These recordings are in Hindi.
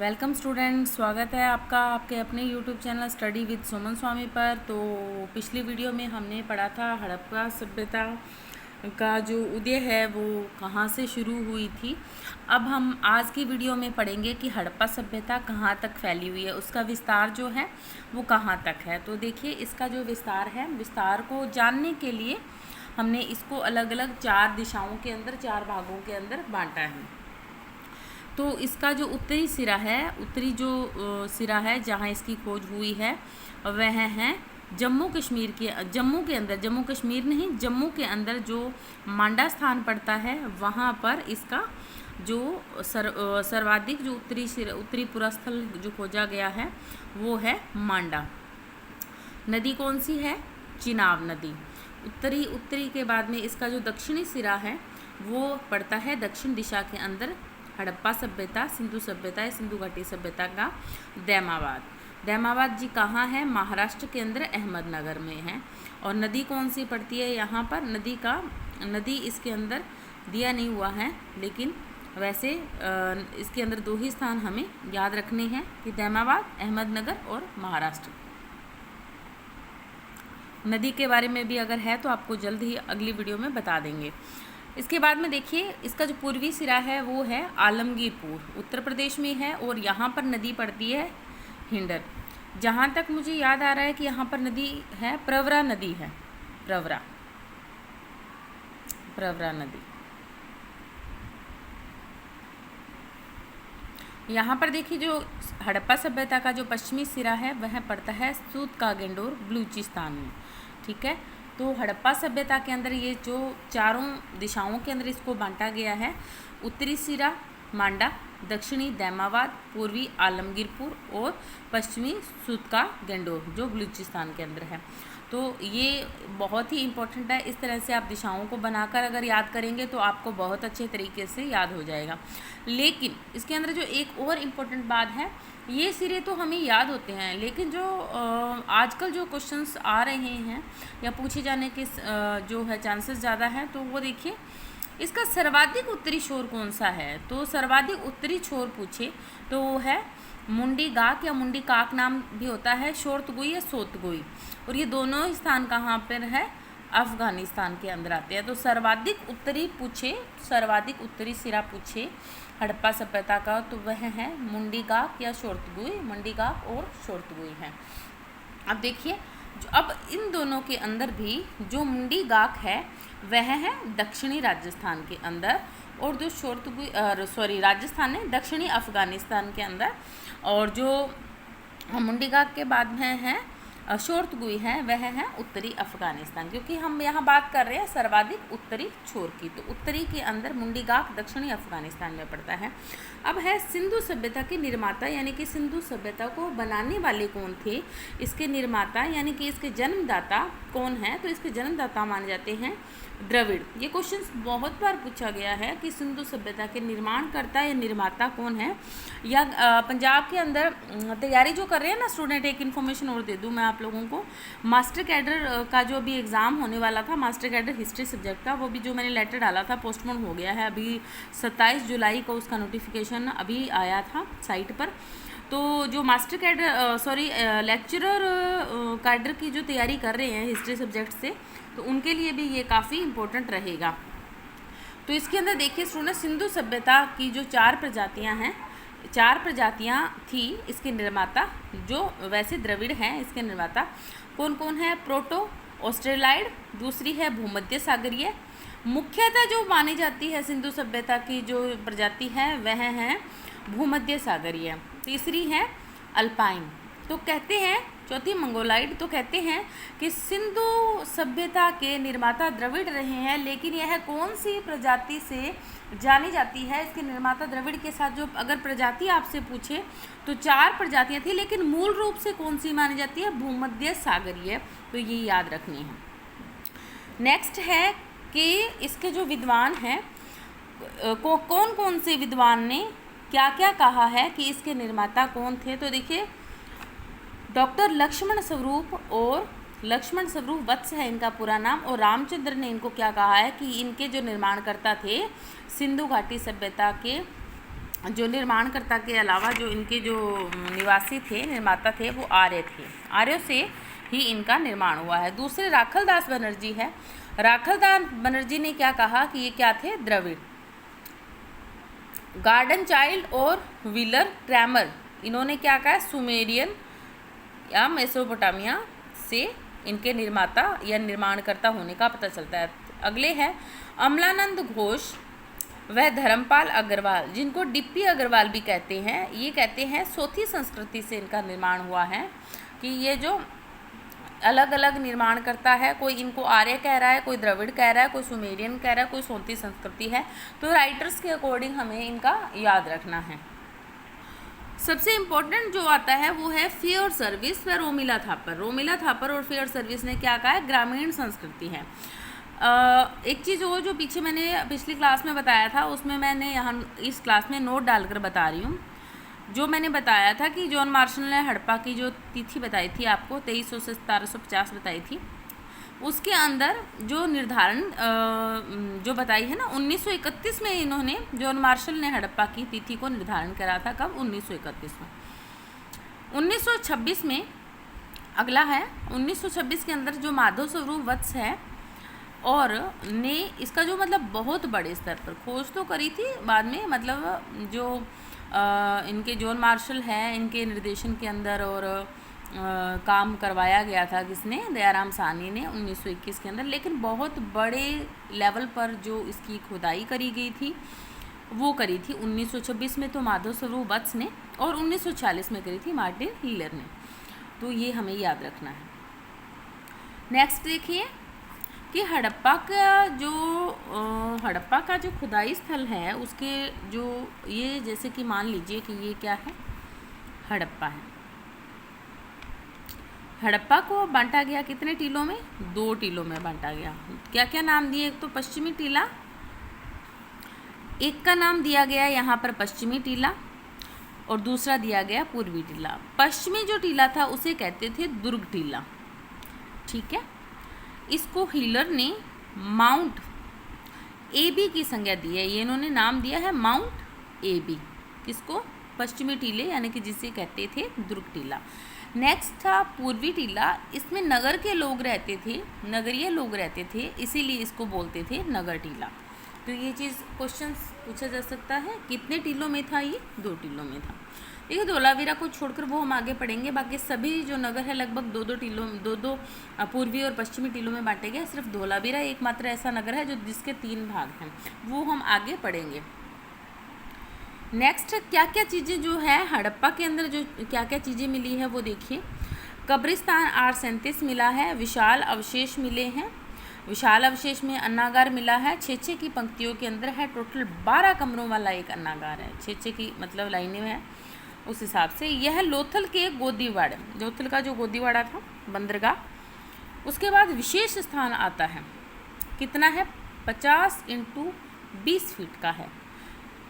वेलकम स्टूडेंट, स्वागत है आपका आपके अपने यूट्यूब चैनल स्टडी विद सुमन स्वामी पर। तो पिछली वीडियो में हमने पढ़ा था हड़प्पा सभ्यता का जो उदय है वो कहाँ से शुरू हुई थी। अब हम आज की वीडियो में पढ़ेंगे कि हड़प्पा सभ्यता कहाँ तक फैली हुई है, उसका विस्तार जो है वो कहाँ तक है। तो देखिए, इसका जो विस्तार है, विस्तार को जानने के लिए हमने इसको अलग अलग 4 दिशाओं के अंदर, 4 भागों के अंदर बांटा है। तो इसका जो उत्तरी सिरा है, उत्तरी जो सिरा है जहाँ इसकी खोज हुई है वह है जम्मू कश्मीर के, जम्मू के अंदर, जम्मू कश्मीर नहीं, जम्मू के अंदर जो मांडा स्थान पड़ता है वहाँ पर इसका जो सर्वाधिक जो उत्तरी पुरास्थल जो खोजा गया है वो है मांडा। नदी कौन सी है? चिनाब नदी। उत्तरी के बाद में इसका जो दक्षिणी सिरा है वो पड़ता है दक्षिण दिशा के अंदर हड़प्पा सभ्यता, सिंधु सभ्यता या सिंधु घाटी सभ्यता का दैमाबाद। दैमाबाद जी कहाँ है? महाराष्ट्र के अंदर अहमदनगर में है। और नदी कौन सी पड़ती है यहाँ पर? नदी इसके अंदर दिया नहीं हुआ है, लेकिन वैसे इसके अंदर 2 ही स्थान हमें याद रखने हैं कि दैमाबाद, अहमदनगर और महाराष्ट्र। नदी के बारे में भी अगर है तो आपको जल्द ही अगली वीडियो में बता देंगे। इसके बाद में देखिए, इसका जो पूर्वी सिरा है वो है आलमगीरपुर, उत्तर प्रदेश में है, और यहाँ पर नदी पड़ती है हिंडर। जहाँ तक मुझे याद आ रहा है कि यहाँ पर नदी है, प्रवरा नदी है, प्रवरा नदी। यहाँ पर देखिए, जो हड़प्पा सभ्यता का जो पश्चिमी सिरा है वह पड़ता है सूतकागेंडोर बलूचिस्तान में। ठीक है, तो हड़प्पा सभ्यता के अंदर ये जो 4 दिशाओं के अंदर इसको बांटा गया है, उत्तरी सिरा मांडा, दक्षिणी दैमाबाद, पूर्वी आलमगीरपुर और पश्चिमी सूतकागेंडोर जो बलूचिस्तान के अंदर है। तो ये बहुत ही इम्पोर्टेंट है। इस तरह से आप दिशाओं को बनाकर अगर याद करेंगे तो आपको बहुत अच्छे तरीके से याद हो जाएगा। लेकिन इसके अंदर जो एक और इम्पोर्टेंट बात है, ये सिरे तो हमें याद होते हैं, लेकिन जो आजकल जो क्वेश्चंस आ रहे हैं या पूछे जाने के जो है चांसेस ज़्यादा हैं, तो वो देखिए, इसका सर्वाधिक उत्तरी छोर कौन सा है। तो सर्वाधिक उत्तरी छोर पूछे तो वो है मुंडी गाक या मुंडी काक नाम भी होता है, शोरतगुई या सोतगुई, और ये दोनों स्थान कहाँ पर है? अफगानिस्तान के अंदर आते हैं। तो सर्वाधिक उत्तरी पूछे, सर्वाधिक उत्तरी सिरा पूछे हड़प्पा सभ्यता का, तो वह है मुंडी गाक या शोरतगुई, मुंडी गाक और शोरतगुई है। अब देखिए, अब इन दोनों के अंदर भी जो मुंडी गाक है वह है दक्षिणी राजस्थान के अंदर, और जो राजस्थान है दक्षिणी अफगानिस्तान के अंदर, और जो मुंडी गाक के बाद में है शोरतगुई है वह है उत्तरी अफगानिस्तान, क्योंकि हम यहाँ बात कर रहे हैं सर्वाधिक उत्तरी छोर की। तो उत्तरी के अंदर मुंडी गाक दक्षिणी अफगानिस्तान में पड़ता है। अब है सिंधु सभ्यता के निर्माता, यानी कि सिंधु सभ्यता को बनाने वाले कौन थे, इसके निर्माता यानी कि इसके जन्मदाता कौन है। तो इसके जन्मदाता माने जाते हैं द्रविड़। ये क्वेश्चन बहुत बार पूछा गया है कि सिंधु सभ्यता के निर्माणकर्ता या निर्माता कौन है। या पंजाब के अंदर तैयारी जो कर रहे हैं ना स्टूडेंट, एक इन्फॉर्मेशन और दे दूं मैं आप लोगों को, मास्टर कैडर का जो अभी एग्ज़ाम होने वाला था, मास्टर कैडर हिस्ट्री सब्जेक्ट का, वो भी जो मैंने लेटर डाला था पोस्टपोन हो गया है। अभी 27 जुलाई को उसका नोटिफिकेशन अभी आया था साइट पर। तो जो मास्टर कैडर लेक्चरर कैडर की जो तैयारी कर रहे हैं हिस्ट्री सब्जेक्ट से, तो उनके लिए भी ये काफ़ी इम्पोर्टेंट रहेगा। तो इसके अंदर देखिए स्टूडेंट, सिंधु सभ्यता की जो 4 प्रजातियां हैं, 4 प्रजातियां थी इसके निर्माता, जो वैसे द्रविड़ हैं इसके निर्माता कौन कौन है? प्रोटो ऑस्ट्रेलाइड, दूसरी है भूमध्य सागरीय, मुख्यतः जो मानी जाती है सिंधु सभ्यता की जो प्रजाति है वह है भूमध्य सागरीय, तीसरी है अल्पाइन। तो कहते हैं, चौथी मंगोलाइड। तो कहते हैं कि सिंधु सभ्यता के निर्माता द्रविड़ रहे हैं, लेकिन यह कौन सी प्रजाति से जानी जाती है? इसके निर्माता द्रविड़ के साथ जो अगर प्रजाति आपसे पूछे तो 4 प्रजातियां थी, लेकिन मूल रूप से कौन सी मानी जाती है? भूमध्य सागरीय। तो ये याद रखनी है। नेक्स्ट है कि इसके जो विद्वान हैं, कौन कौन से विद्वान ने क्या क्या कहा है कि इसके निर्माता कौन थे। तो देखिए, डॉक्टर लक्ष्मण स्वरूप, और लक्ष्मण स्वरूप वत्स है इनका पूरा नाम, और रामचंद्र ने इनको क्या कहा है कि इनके जो निर्माणकर्ता थे सिंधु घाटी सभ्यता के जो निर्माणकर्ता के अलावा जो इनके जो निवासी थे, निर्माता थे, वो आर्य थे। आर्यों से ही इनका निर्माण हुआ है। दूसरे राखलदास बनर्जी है। राखलदास बनर्जी ने क्या कहा कि ये क्या थे? द्रविड़। गार्डन चाइल्ड और व्हीलर क्रैमर, इन्होंने क्या कहा? सुमेरियन या मेसोपोटामिया से इनके निर्माता या निर्माणकर्ता होने का पता चलता है। अगले है अमलानंद घोष वह धर्मपाल अग्रवाल, जिनको डिप्पी अग्रवाल भी कहते हैं। ये कहते हैं सोथी संस्कृति से इनका निर्माण हुआ है, कि ये जो अलग अलग निर्माण करता है, कोई इनको आर्य कह रहा है, कोई द्रविड़ कह रहा है, कोई सुमेरियन कह रहा है, कोई सोथी संस्कृति है। तो राइटर्स के अकॉर्डिंग हमें इनका याद रखना है। सबसे इम्पोर्टेंट जो आता है वो है फी और सर्विस व रोमिला थापर। रोमिला थापर और फी और सर्विस ने क्या कहा है? ग्रामीण संस्कृति है। एक चीज़ वो जो पीछे मैंने पिछली क्लास में बताया था, उसमें मैंने यहाँ इस क्लास में नोट डालकर बता रही हूँ। जो मैंने बताया था कि जॉन मार्शल ने हड़प्पा की जो तिथि बताई थी आपको, 2300 से 1750 बताई थी, उसके अंदर जो निर्धारण जो बताई है ना, 1931 में इन्होंने, जॉन मार्शल ने हड़प्पा की तिथि को निर्धारण करा था। कब? 1931 में। 1926 में अगला है, 1926 के अंदर जो माधव स्वरूप वत्स है और ने इसका जो मतलब बहुत बड़े स्तर पर खोज तो करी थी बाद में, मतलब जो इनके जॉन मार्शल है, इनके निर्देशन के अंदर और काम करवाया गया था किसने? दयाराम साहनी ने 1921 के अंदर। लेकिन बहुत बड़े लेवल पर जो इसकी खुदाई करी गई थी वो करी थी 1926 में तो माधव स्वरूप वत्स ने, और 1940 में करी थी मार्टिन हीलर ने। तो ये हमें याद रखना है। नेक्स्ट देखिए कि हड़प्पा का जो खुदाई स्थल है उसके जो ये, जैसे कि मान लीजिए कि ये क्या है? हड़प्पा है। हड़प्पा को बांटा गया कितने टीलों में? 2 टीलों में बांटा गया। क्या क्या नाम दिए? एक तो पश्चिमी टीला, एक का नाम दिया गया यहाँ पर पश्चिमी टीला, और दूसरा दिया गया पूर्वी टीला। पश्चिमी जो टीला था उसे कहते थे दुर्ग टीला, ठीक है। इसको हीलर ने माउंट एबी की संज्ञा दी है। ये इन्होंने नाम दिया है माउंट एबी, किसको? पश्चिमी टीले, यानी कि जिसे कहते थे दुर्ग टीला। नेक्स्ट था पूर्वी टीला। इसमें नगर के लोग रहते थे, नगरीय लोग रहते थे, इसीलिए इसको बोलते थे नगर टीला। तो ये चीज़ क्वेश्चन पूछा जा सकता है। कितने टीलों में था ये? 2 टीलों में था। देखिए धोलावीरा को छोड़कर वो हम आगे पढ़ेंगे, बाकी सभी जो नगर है लगभग 2-2 टीलों, 2-2 पूर्वी और पश्चिमी टीलों में बांटे गए। सिर्फ धोलावीरा एकमात्र ऐसा नगर है जो जिसके 3 भाग हैं, वो हम आगे पढ़ेंगे। नेक्स्ट क्या क्या चीज़ें जो है हड़प्पा के अंदर जो क्या क्या चीज़ें मिली है वो देखिए। कब्रिस्तान 837 मिला है। विशाल अवशेष मिले हैं। विशाल अवशेष में अन्नागार मिला है। 6-6 की पंक्तियों के अंदर है। टोटल 12 कमरों वाला एक अन्नागार है। 6-6 की मतलब लाइनें हैं उस हिसाब से। यह लोथल के गोदीवाड़, लोथल का जो गोदीवाड़ा था बंदरगाह, उसके बाद विशेष स्थान आता है। कितना है? 50 × 20 फीट का है।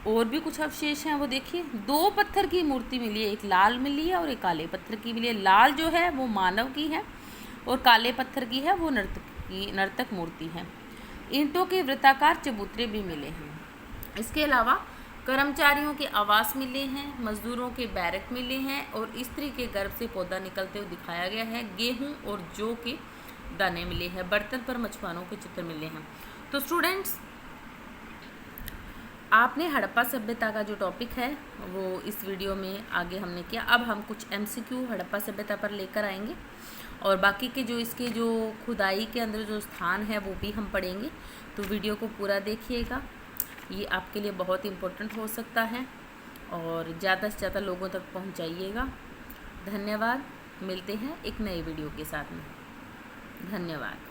और भी कुछ अवशेष हैं वो देखिए। 2 पत्थर की मूर्ति मिली है, एक लाल मिली है और एक काले पत्थर की मिली है। लाल जो है वो मानव की है और काले पत्थर की है वो नर्तक मूर्ति है। ईंटों के वृत्ताकार चबूतरे भी मिले हैं। इसके अलावा कर्मचारियों के आवास मिले हैं, मजदूरों के बैरक मिले हैं और स्त्री के गर्भ से पौधा निकलते हुए दिखाया गया है। गेहूं और जौ के दाने मिले हैं। बर्तन पर मछुआरों के चित्र मिले हैं। तो स्टूडेंट्स, आपने हड़प्पा सभ्यता का जो टॉपिक है वो इस वीडियो में आगे हमने किया। अब हम कुछ MCQ हड़प्पा सभ्यता पर लेकर आएंगे और बाकी के जो इसके जो खुदाई के अंदर जो स्थान है वो भी हम पढ़ेंगे। तो वीडियो को पूरा देखिएगा, ये आपके लिए बहुत इम्पोर्टेंट हो सकता है और ज़्यादा से ज़्यादा लोगों तक पहुंचाइएगा। धन्यवाद। मिलते हैं एक नए वीडियो के साथ में। धन्यवाद।